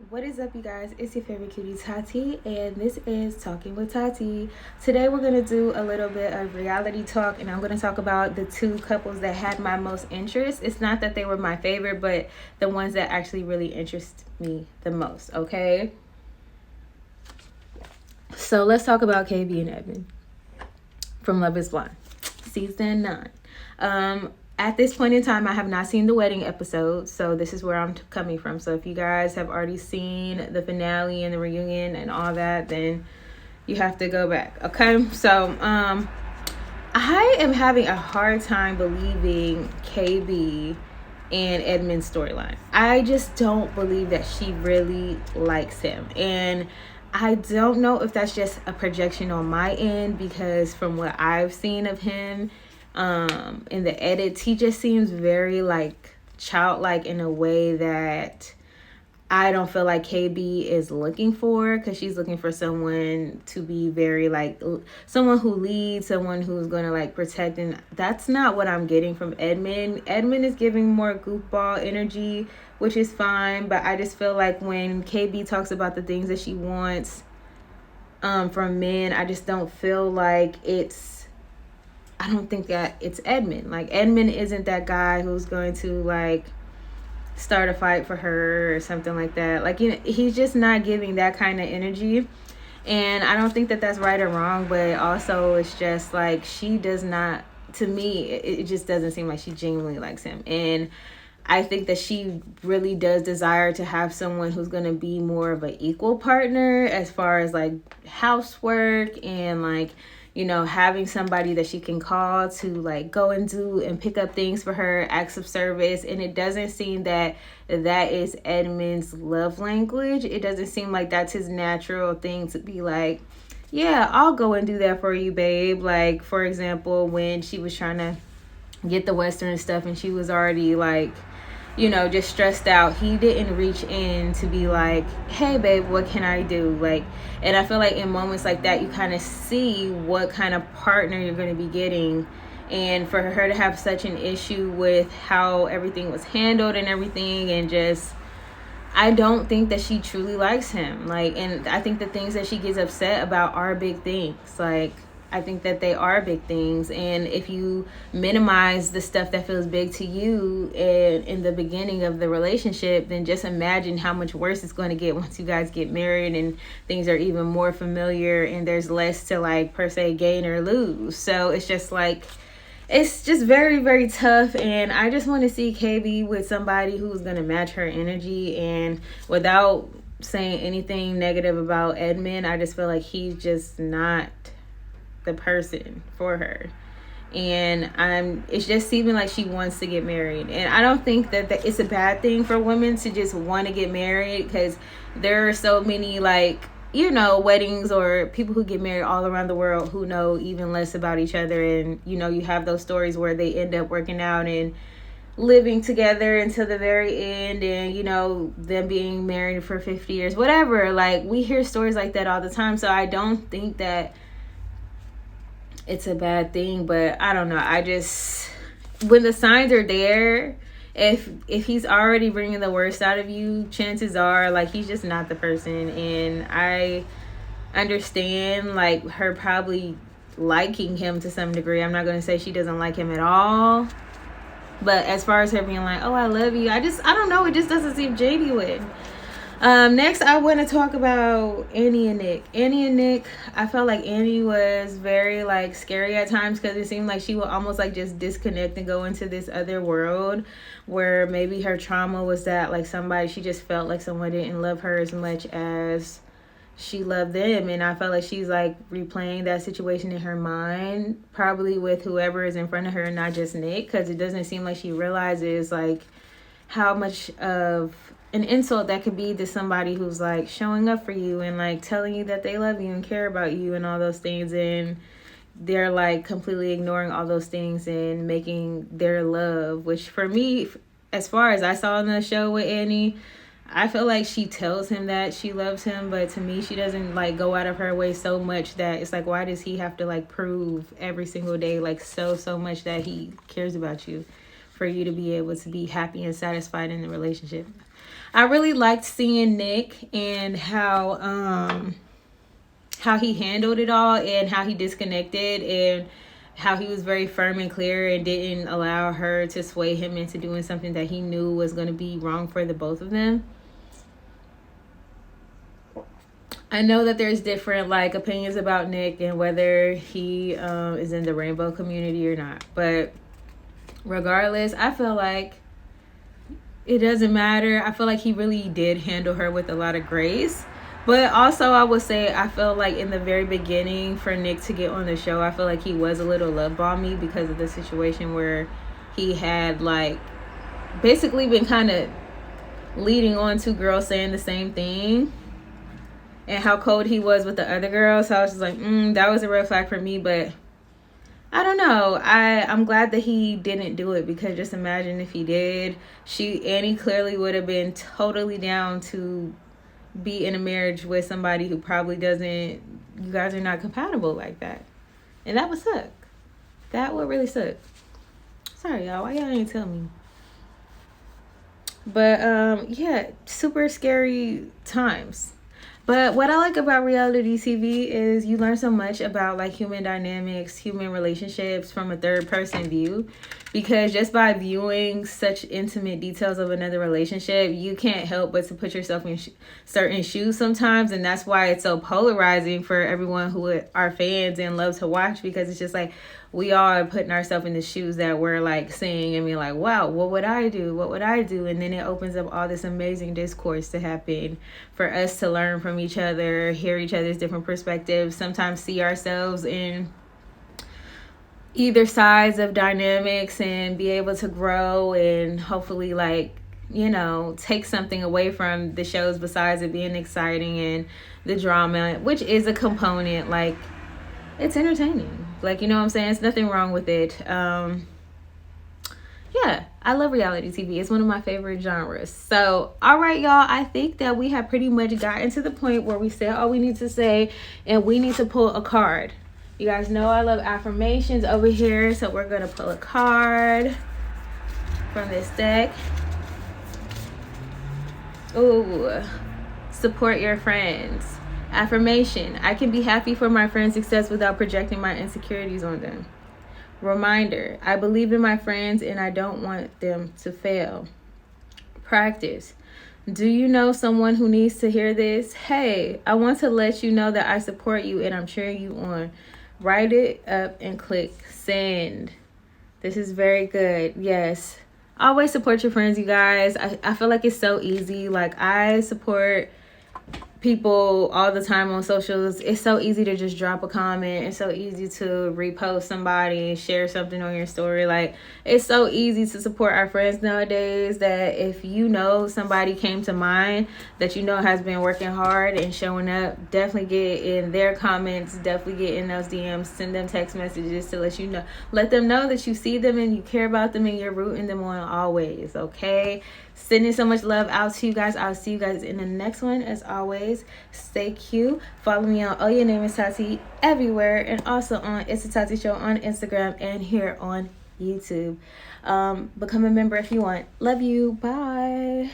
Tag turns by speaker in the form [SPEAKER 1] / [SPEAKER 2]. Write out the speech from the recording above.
[SPEAKER 1] What is up, you guys? It's your favorite cutie Tati, and this is Talking with Tati. Today, we're going to do a little bit of reality talk, and I'm going to talk about the two couples that had my most interest. It's not that they were my favorite, but the ones that actually really interest me the most, okay? So, let's talk about KB and Edmond from Love is Blind, season 9. At this point in time, I have not seen the wedding episode, so this is where I'm coming from. So if you guys have already seen the finale and the reunion and all that, then you have to go back. Okay, so I am having a hard time believing KB and Edmund's storyline. I just don't believe that she really likes him, and I don't know if that's just a projection on my end, because from what I've seen of him in the edits, he just seems very like childlike in a way that I don't feel like KB is looking for, because she's looking for someone to be very like someone who leads, someone who's going to like protect, and that's not what I'm getting from Edmund. Edmund is giving more goofball energy, which is fine, but I just feel like when KB talks about the things that she wants from men, I just don't feel like I don't think that it's Edmund. Like, Edmund isn't that guy who's going to like start a fight for her or something like that. Like, you know, he's just not giving that kind of energy. And I don't think that that's right or wrong, but also it's just like she does not, to me, it just doesn't seem like she genuinely likes him. And I think that she really does desire to have someone who's going to be more of an equal partner as far as like housework and like, you know, having somebody that she can call to like go and do and pick up things for her, acts of service. And it doesn't seem that that is Edmund's love language. It doesn't seem like that's his natural thing to be like, yeah, I'll go and do that for you, babe. Like, for example, when she was trying to get the Western stuff and she was already like, you know, just stressed out, he didn't reach in to be like, hey babe, what can I do? Like, and I feel like in moments like that, you kind of see what kind of partner you're going to be getting. And for her to have such an issue with how everything was handled and everything, and just, I don't think that she truly likes him. Like, and I think the things that she gets upset about are big things. Like, I think that they are big things. And if you minimize the stuff that feels big to you in the beginning of the relationship, then just imagine how much worse it's going to get once you guys get married and things are even more familiar and there's less to like per se gain or lose. So it's just like, it's just very, very tough. And I just want to see KB with somebody who's going to match her energy. And without saying anything negative about Edmund, I just feel like he's just not the person for her. And it's just seeming like she wants to get married. And I don't think that it's a bad thing for women to just want to get married, because there are so many, like, you know, weddings or people who get married all around the world who know even less about each other. And, you know, you have those stories where they end up working out and living together until the very end, and, you know, them being married for 50 years, whatever. Like, we hear stories like that all the time. So I don't think that it's a bad thing, but I don't know. I just, when the signs are there, if he's already bringing the worst out of you, chances are like he's just not the person. And I understand like her probably liking him to some degree. I'm not going to say she doesn't like him at all, but as far as her being like, oh, I love you, I don't know, it just doesn't seem genuine. Next, I want to talk about Annie and Nick. Annie and Nick, I felt like Annie was very like scary at times, because it seemed like she would almost like just disconnect and go into this other world where maybe her trauma was that like she just felt like someone didn't love her as much as she loved them. And I felt like she's like replaying that situation in her mind, probably with whoever is in front of her, not just Nick, because it doesn't seem like she realizes like how much of an insult that could be to somebody who's like showing up for you and like telling you that they love you and care about you and all those things, and they're like completely ignoring all those things and making their love, which for me, as far as I saw in the show with Annie, I feel like she tells him that she loves him, but to me, she doesn't like go out of her way so much that it's like, why does he have to like prove every single day like so much that he cares about you for you to be able to be happy and satisfied in the relationship? I really liked seeing Nick and how he handled it all and how he disconnected and how he was very firm and clear and didn't allow her to sway him into doing something that he knew was going to be wrong for the both of them. I know that there's different opinions about Nick and whether he is in the rainbow community or not, but regardless, I feel like it doesn't matter. I feel like he really did handle her with a lot of grace. But also, I would say, I feel like in the very beginning for Nick to get on the show, I feel like he was a little love bomby because of the situation where he had basically been kind of leading on two girls saying the same thing and how cold he was with the other girls. So I was just like, that was a red flag for me. But I don't know. I'm glad that he didn't do it, because just imagine if he did. Annie clearly would have been totally down to be in a marriage with somebody who probably doesn't, you guys are not compatible like that. And that would suck. That would really suck. Sorry, y'all. Why y'all didn't tell me? But, yeah, super scary times. But what I like about reality TV is you learn so much about human dynamics, human relationships from a third person view. Because just by viewing such intimate details of another relationship, you can't help but to put yourself in certain shoes sometimes. And that's why it's so polarizing for everyone who are fans and love to watch, because it's just we all are putting ourselves in the shoes that we're seeing and being wow, what would I do? What would I do? And then it opens up all this amazing discourse to happen for us to learn from each other, hear each other's different perspectives, sometimes see ourselves in either sides of dynamics and be able to grow and hopefully take something away from the shows besides it being exciting and the drama, which is a component. It's entertaining. You know what I'm saying? It's nothing wrong with it. Yeah, I love reality TV. It's one of my favorite genres. So, all right, y'all. I think that we have pretty much gotten to the point where we said all we need to say, and we need to pull a card. You guys know I love affirmations over here, so we're going to pull a card from this deck. Ooh, support your friends. Affirmation: I can be happy for my friends' success without projecting my insecurities on them. Reminder: I believe in my friends and I don't want them to fail. Practice: do you know someone who needs to hear this? Hey, I want to let you know that I support you and I'm cheering you on. Write it up and click send. This is very good. Yes. Always support your friends, you guys. I feel like it's so easy. I support people all the time on socials. It's so easy to just drop a comment. It's so easy to repost somebody, share something on your story. It's so easy to support our friends nowadays that if you know somebody came to mind that you know has been working hard and showing up, definitely get in their comments, definitely get in those DMs, send them text messages to let them know that you see them and you care about them and you're rooting them on always, okay? Sending so much love out to you guys. I'll see you guys in the next one. As always, stay cute. Follow me on Your Name is Tati everywhere, and also on It's a Tati Show on Instagram and here on YouTube. Become a member if you want. Love you. Bye.